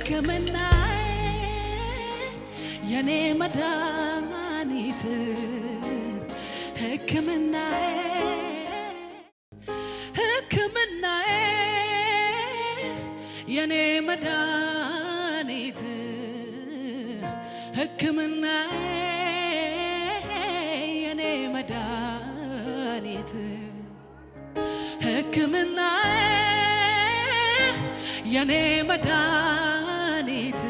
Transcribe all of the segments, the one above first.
ሕክምናዬ የኔ መድኃኒት ሕክምናዬ የኔ መድኃኒት ሕክምናዬ የኔ መድኃኒት ሕክምናዬ የኔ መድኃኒት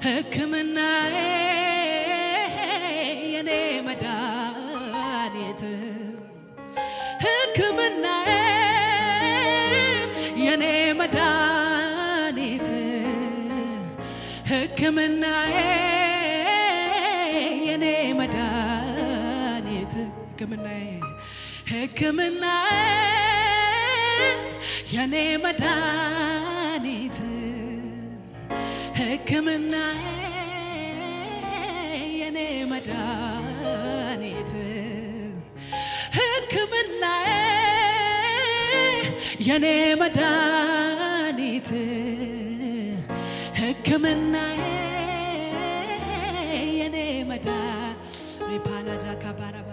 ሕክምናዬ የኔ መድኃኒት ሕክምናዬ የኔ መድኃኒት ሕክምናዬ የኔ መድኃኒት ሕክምናዬ የኔ መድኃኒት ሕክምናዬ የኔ መድኃኒት ሕክምናዬ የኔ መድኃኒት ሕክምናዬ የኔ መድኃኒት ሪፓላዳ ካባራባ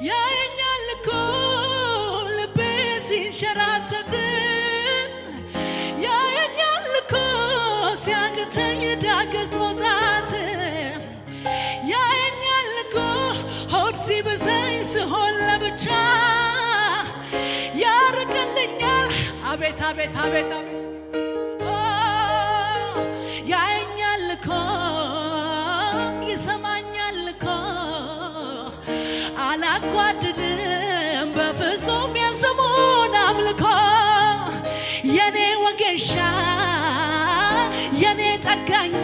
ያየኛል እኮ ልቤ ሲንሸራተት ያየኛል እኮ ሲያቅተኝ ዳገት መውጣት ያየኛል እኮ ሆድ ሲብሰኝ ስሆን ለብቻ ያርቅልኛል አቤት አቤት አቤት ያየኛል እኮ ይሰማኛል እኮ አላጓድልም በፍጹም የስሙን አምልኮ የኔ ወጌሻ የኔ ጠጋኝ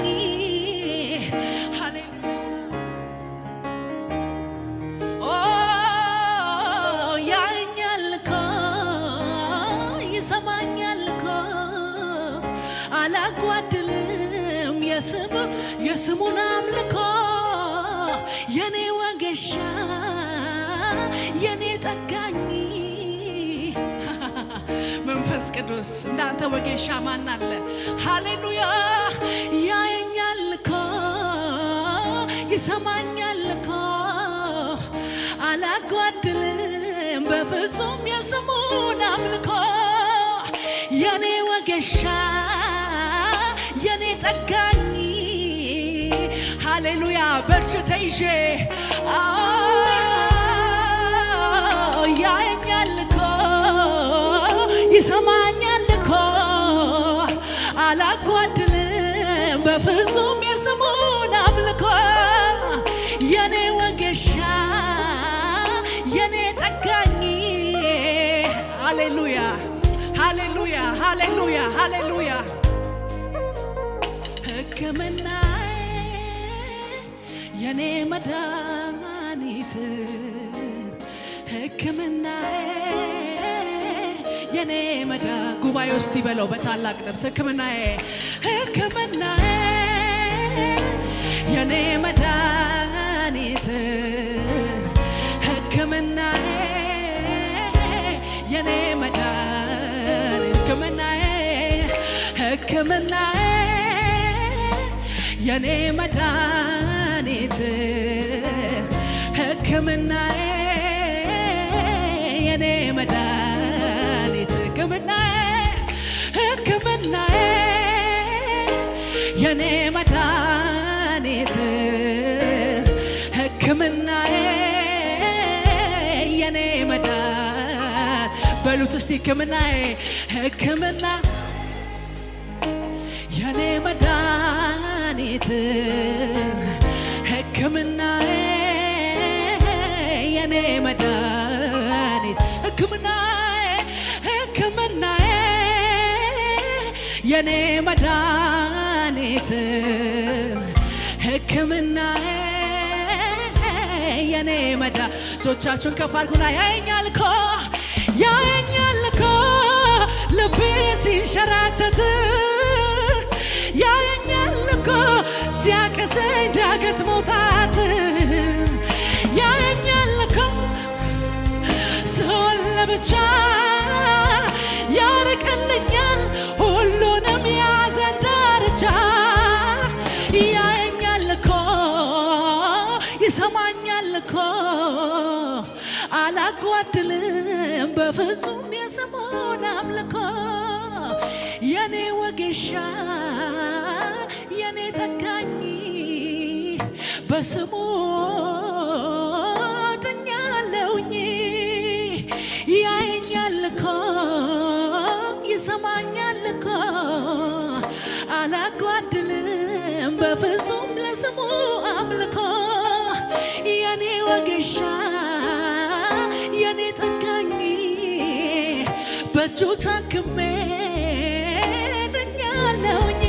ያየኛል እኮ ይሰማኛል እኮ አላጓድልም የስሙን አምልኮ የኔ ወጌሻ የኔ ጠጋኝ መንፈስ ቅዱስ እንዳንተ ወጌሻ ማን አለ? ሃሌሉያ ያየኛል እኮ ይሰማኛል እኮ አላጓድልም በፍጹም የስሙን አምልኮ የኔ ወጌሻ የኔ ጠጋኝ ሃሌሉያ በእጅ ተይዤ ያየኛል እኮ ይሰማኛል እኮ አላጓድልም በፍጹም የስሙን አምልኮ የኔ ወጌሻ የኔ ጠጋኝ ሃሌሉያ ሃሌሉያ ሃሌሉያ ሃሌሉያ ሕክምናዬ የኔ መድኃኒት ሕክምናዬ የኔ ጉባኤ ውስጥ ይበለው በታላቅ ድምፅ ሕክምናዬ ሕክምናዬ የኔ መድኃኒት ሕክምናዬ የኔ መድኃኒት ሕክምናዬ የኔ መድኃኒት ሕክምናዬ የኔ መድኃኒት ሕክምናዬ የኔ መድኃኒት ሕክምናዬ የኔ መድኃኒት በሉት እስቲ ሕክምናዬ የኔ መድኃኒት ሕክምናዬ የኔ መድኃኒት ሕክምናዬ የኔ መድኃኒት ሕክምናዬ የኔ እጆቻችሁን ከፍ አድርጉና ያየኛል እኮ ልቤ ሲንሸራተት ያየኛል እኮ ሲያቅተኝ ዳገት መውጣት ያየኛል እኮ ስሆን ለብቻ ያርቅልኛል ሁሉንም ያዘ በፍጹም የስሙን አምልኮ የኔ ወጌሻ የኔ ጠጋኝ በስሙ ድኛለሁኝ ያየኛል እኮ ይሰማኛል እኮ አላጓድልም በፍጹም ለስሙ አምልኮ የኔ ወጌሻ የኔ ጠጋኝ በእጁ ታክሜ ድኛለሁኝ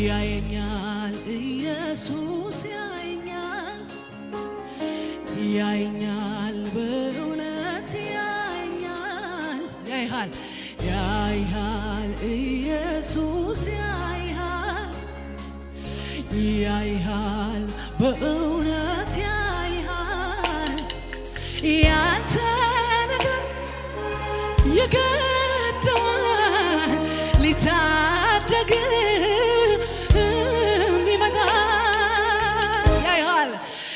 ያየኛል ኢየሱስ ያየኛል በእውነት ያየኛል ያይሃል ኢየሱስ ያይሃል በእውነት ያይሃል ያንተ ነገር ይገደዋል ሊታደግ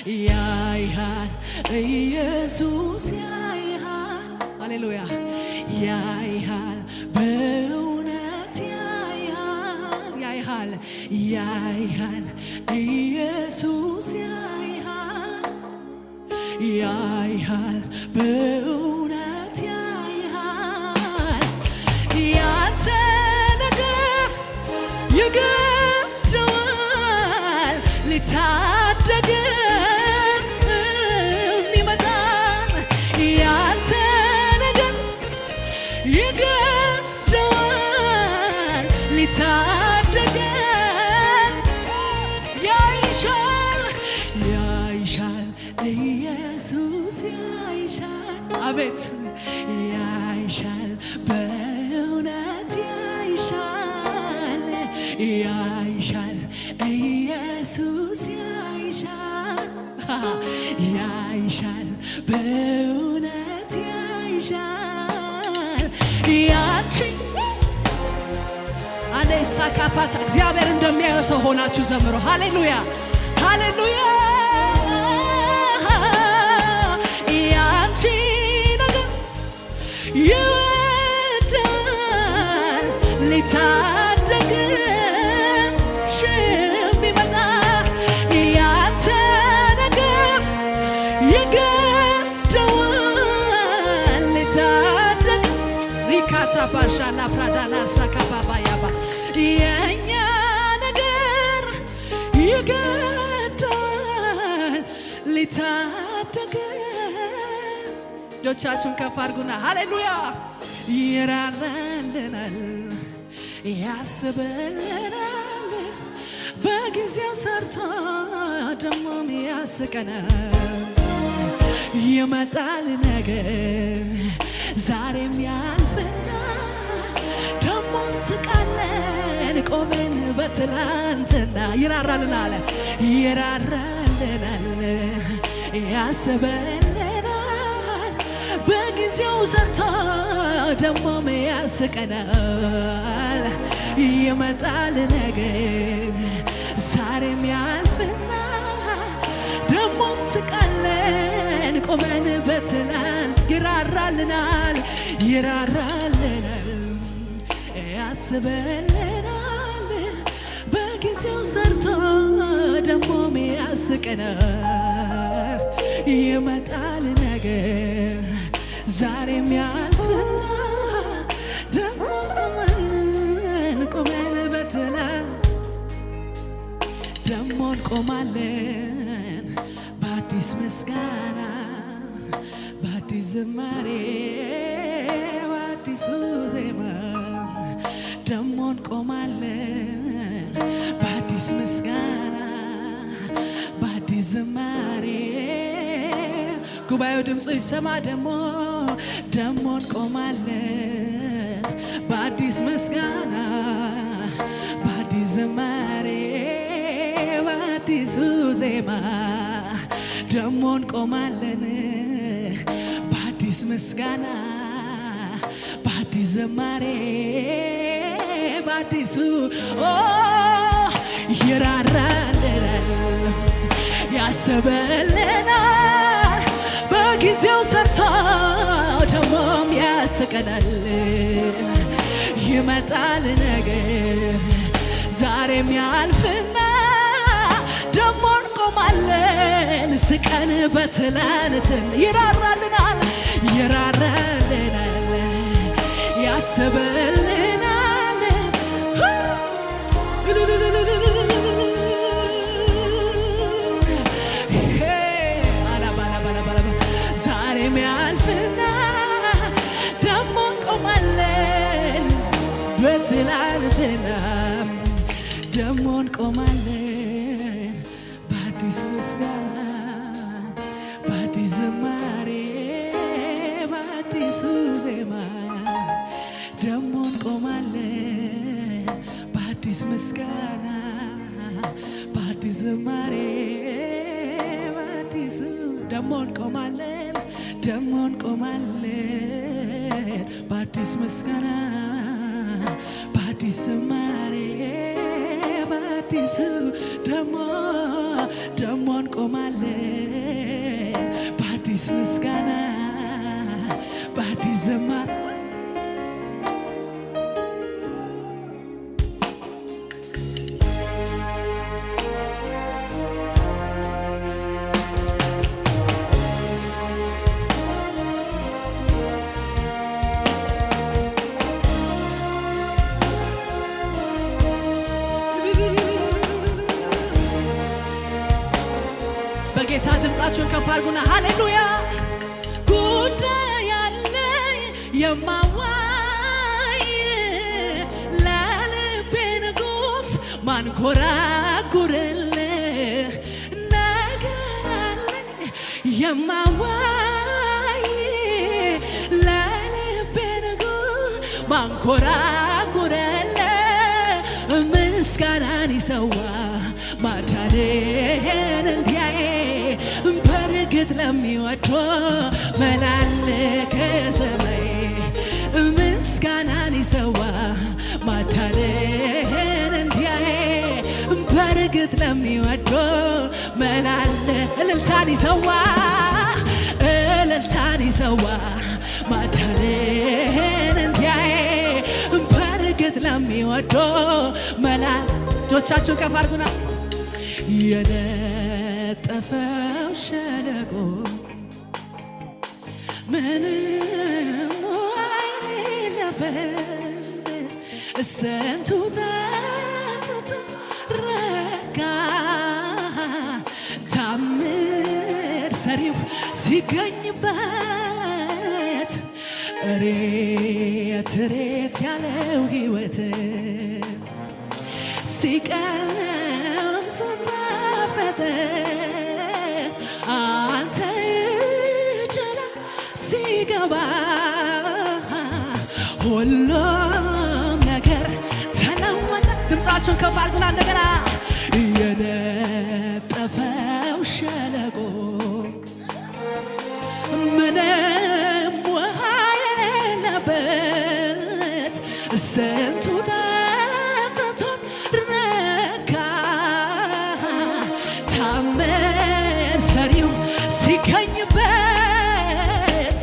ያይሃል ኢየሱስ ያይሃል ሃሌሉያ ያይሃል በእውነት ያይሃል ኢየሱስ ያይሃል በእውነት ያይሃል ያንተ ነገር ይገደዋል ሊታደግ ታደገን ያይሻል ኢየሱስ ያይሻል አቤት ያይሻል በእውነት ያይሻል ኢየሱስ ያይሻል በእውነት ያይሻል ያንቺ ሳካፓት እግዚአብሔር እንደሚያየው ሰው ሆናችሁ ዘምሩ ሃሌሉያ ሃሌሉያ ያንቺ ነገር ይወዳል ሊታደግ ቢመጣ ያንተ ነገር ይገደዋል ሊታደግ ሪካታ ባሻላ ፕራዳና ሳካባባያባ የኛ ነገር ይገዳል ሊታደግ እጆቻችሁን ከፍ አድርጉና ሃሌሉያ ይራራልናል ያስበልናል በጊዜው ሰርቶ ደሞም ያስቀናል ይመጣል ነገር ዛሬም ያልፍና ደሞ ስቃለን ቆመን በትላንትና ይራራልናል ያስበልናል በጊዜው ሰርቶ ደሞም ያስቀናል ይመጣል ነገር ዛሬም ያልፍና ደሞ ስቃለን ቆመን በትላንት ይራራልናል ያስበልናል በጊዜው ሰርቶ ደሞም ያስቀናል ይመጣል ነገር ዛሬም ያልፍና ደሞ ቆመን በትላንት ደሞ እንቆማለን በአዲስ ምስጋና በአዲስ ዝማሬ በአዲሱ ዜማ ደሞ እንቆማለን በአዲስ ምስጋና በአዲስ ዝማሬ ጉባኤው ድምፁ ይሰማ ደሞ እንቆማለን በአዲስ ምስጋና በአዲስ ዝማሬ በአዲሱ ዜማ ደሞ እንቆማለን በአዲስ ምስጋና በአዲስ ዝማሬ በአዲሱ ይራራልናል ያስበልናል በጊዜው ሰርቶ ደሞም ያስቀናል ይመጣል ነገር ዛሬም ያልፍና ደሞ እንቆማለን ስቀን በትላንትን ይራራልናል ያስበልናል ዛሬም ያልፍና ደሞ እንቆማለን በትላንትና ደሞ እንቆማለን በአዲስ ምስጋና በአዲስ ዝማሬ በአዲሱ ዜማ ደሞ እንቆማለን በአዲስ ምስጋና በአዲስ ዝማሬ በአዲሱ ደሞ እንቆማለን በአዲስ ምስጋና በአዲስ ዝማሬ በአዲሱ ደሞ እንቆማለን በአዲስ ምስጋና በአዲስ ዝማሬ ጌታ ድምፃችሁን ከፍ አድርጉና ሃሌሉያ ጉዳይ ያለኝ የማዋይ ለልቤ ንጉሥ ማንኮራኩርልህ ነገር አለኝ የማዋይ ለልቤ ንጉሥ ማንኮራኩርልህ ምስጋናን ይሰዋ ማዳንህን እንዲያይ በርግጥ ለሚወዶ መላልክ ሰማይ ምስጋናን ይሰዋ ማዳንህን እንዲያይ በርግጥ ለሚወዶ መላልክ እልልታን ይሰዋ ማዳንህን እንዲያይ በርግጥ ለሚወዶ መላልክ እጆቻችሁን ከፍ አድርጉና የነጠፈው ሸለቆ ምንም የሌለበት ስንቱ ጠጥቶ ረካ ታምር ሰሪው ሲገኝበት እሬት ያለው ሕይወት ሲቀምሱት ጣፈጠ አንተ እጅ ላይ ሲገባ ሁሉም ነገር ተለወጠ። ድምፃችሁን ከፍ አድርጉና እንደገና የነጠፈው ሸለቆ ምንም ውሃ የሌለበት ስንቱ ሲገኝበት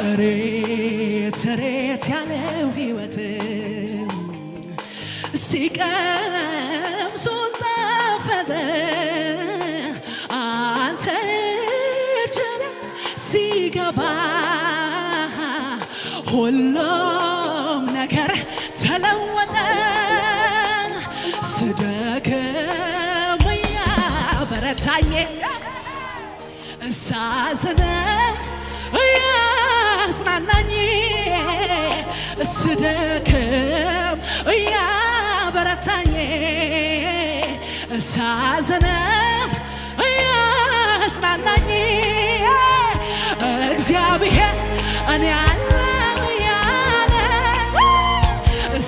እሬት ያለው ሕይወት ሲቀምሱት ጣፈጠ አንተ እጅ ላይ ሲገባ ሁሉም ነገር ተለወጠ። ስደክም ያበረታኝ ሳዝን ያጽናናኝ ስደክም ያበረታኝ ሳዝንም ያጽናናኝ እግዚአብሔር እኔ ያለው ያለ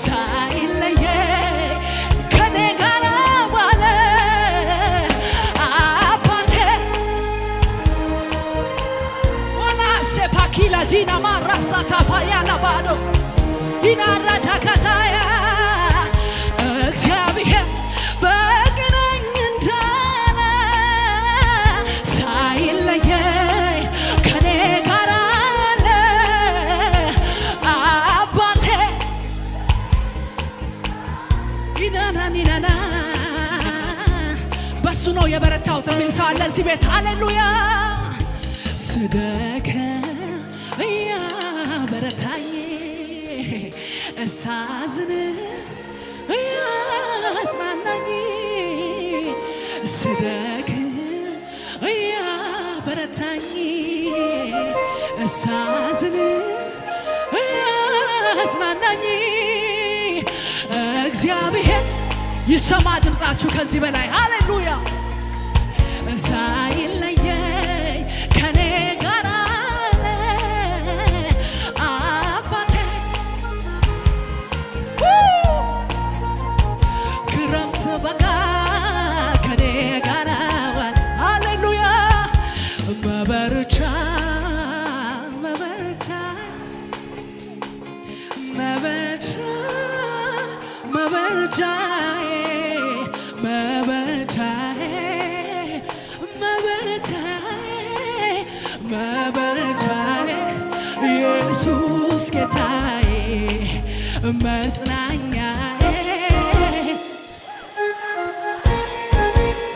ሳይለየኝ ከኔ ጂና ማራሳ ካፓያ ለባዶ ይናራዳ ካታያ እግዚአብሔር በገናኝ እንዳለ ሳይለየኝ ከኔ ጋር አለ አባቴ ይናና በሱ ነው የበረታሁት የሚል ሰው አለ እዚህ ቤት። ሃሌሉያ ስደክም እያበረታኝ እሳዝን እያጽናናኝ ስደክም እያበረታኝ እሳዝን እያጽናናኝ እግዚአብሔር ይሰማ ድምፃችሁ ከዚህ በላይ ሃሌሉያ ሳይለየኝ ከኔ ጋር አለ አባቴ ክረምት በጋ ከኔ ጋር ዋል ሃሌሉያ መበርቻ መበርቻ መበርቻ መበርቻዬ መበርቻዬ መበርቻዬ ኢየሱስ ጌታዬ መጽናኛዬ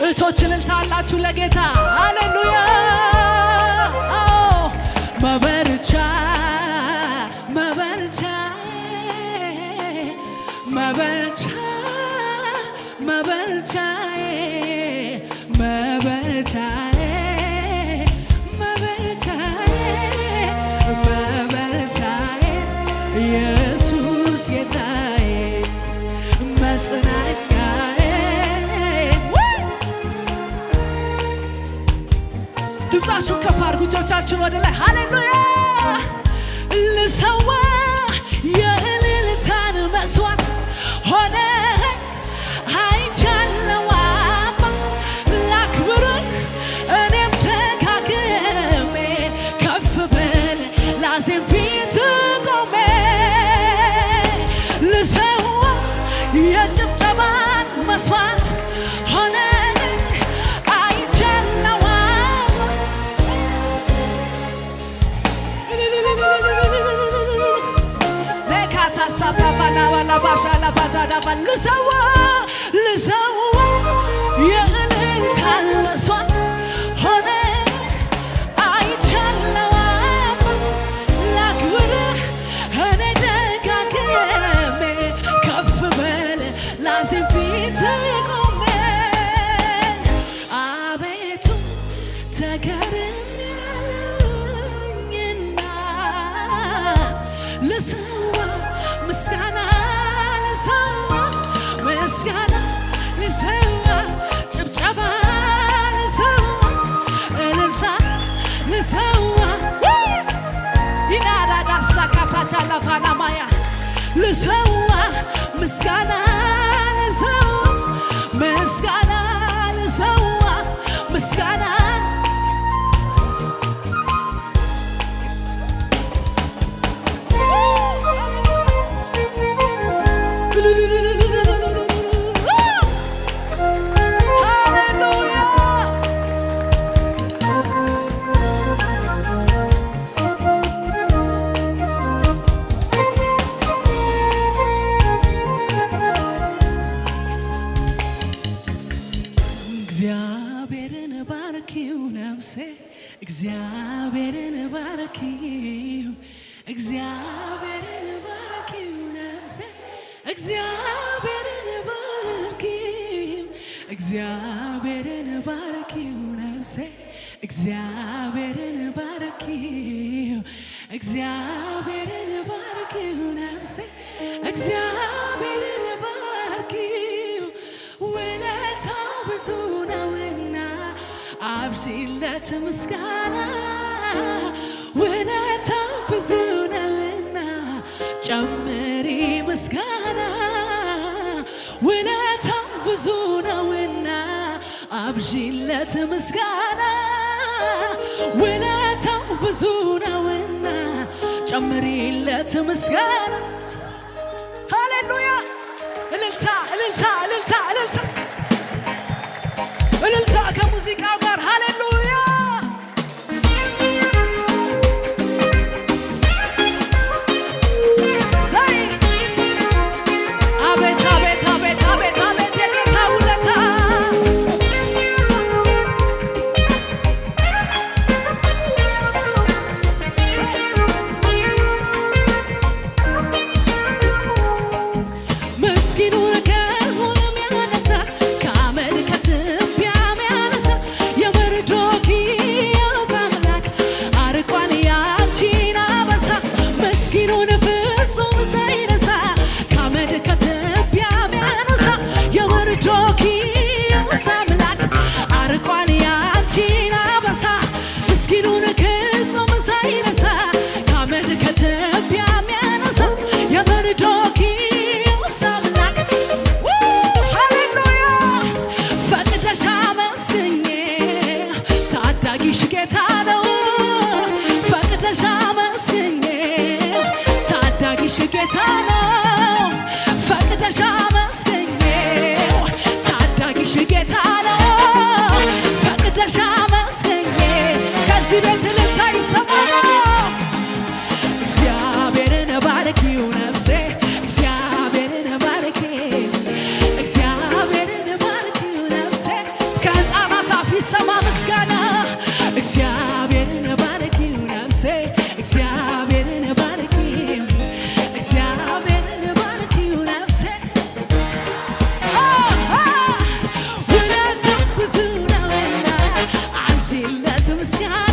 እቶች እልልታላችሁ ለጌታ ሃሌሉያ መበርቻ መበርቻዬ መበርቻ መበርቻዬ መበርቻዬ ኢየሱስ ጌታዬ መጽናኛዬ ድምፃችሁን ከፍ አድርጉ እጆቻችሁን ወደ ላይ ሃሌሉያ ልሰዋ የእልልታን መስዋዕት ሆነ አይቻለው አባ ላክብርህ እኔም ደጋግሜ ከፍ ብል ላዜም ፊት ቆሜ ልሰዋ የጭብጨባን መስዋዕት ሆነ አይቻለው ልሰዋ የእልልታን መስዋዕት ሆነ አይቻለው ላክብርህ እኔ ደጋግሜ ከፍ በል ላዜም ፊት ቆሜ አቤቱ ተገርሜያለሁና ልሰዋ ምስጋና ልሰዋ ምስጋና ልሰዋ ጭብጨባ ልሰዋ እልልታ ልሰዋ ይናራዳ ሳካፓቻ ላፋናማያ ልሰዋ ምስጋና ልሰዋ ምስጋና ልሰዋ ምስጋና እግዚአብሔርን ባርኪው ነፍሴ እግዚአብሔርን ባርኪው እግዚአብሔርን ባርኪው ነፍሴ እግዚአብሔርን ባርኪው እግዚአብሔርን ባርኪው ነፍሴ እግዚአብሔርን ባርኪው እግዚአብሔርን ባርኪው ነፍሴ እግዚአብሔርን ባርኪው ውለታው ብዙ ነውና አብሺለት ምስጋና ውለታው ብዙ ነውና ጨምሪ ምስጋና ውለታው ብዙ ነውና አብዢለት ምስጋና ውለታው ብዙ ነውና ጨምሪለት ምስጋና ሃሌሉያ እልልታ እልልታ እልልታ እልልታ እልልታ ከሙዚቃው ጋር ሃሌሉያ አቤት አቤት አቤት አቤት አቤት የጌታ ውለታ ምስኪኑን ከሆነ የሚያነሳ ከአመድ ከትቢያ የሚያነሳ የመርዶክዮስ አምላክ አርቋል ያንቺን አበሳ ምስኪኑን ፍጹም ሳይረሳ ከአመድ ከትቢያ የሚያነሳ የመርዶክዮስ አምላክ አርቋል ያንቺን አበሳ ምስኪኑን ፍጹም ሳይረሳ ከአመድ ከትቢያ የሚያነሳ የመርዶክዮስ አምላክ ሃሌሉያ ፈቅደሽ አመስግኜ ታዳጊሽ ጌታ ነው ፈቅደሽ አመስግኜ ታዳጊሽ ጌታ ነው ፈቅደሽ አመስግኜ ታዳጊሽ ጌታ ነው ፈቅደሽ አመስግኜ ከዚህ ቤት እልልታ ይሰማል እግዚአብሔርን ባርኪው ነፍሴ እግዚአብሔርን ባርኪው እግዚአብሔርን ባርኪው ነፍሴ ከሕፃናት አፍ ይሰማ ምስጋና እግዚአብሔርን ባርኪው ነፍሴ እግዚአብሔርን ባርኪው እግዚአብሔርን ባርኪው ነፍሴ ውለታው ብዙ ነውና አንሺለት ምስጋና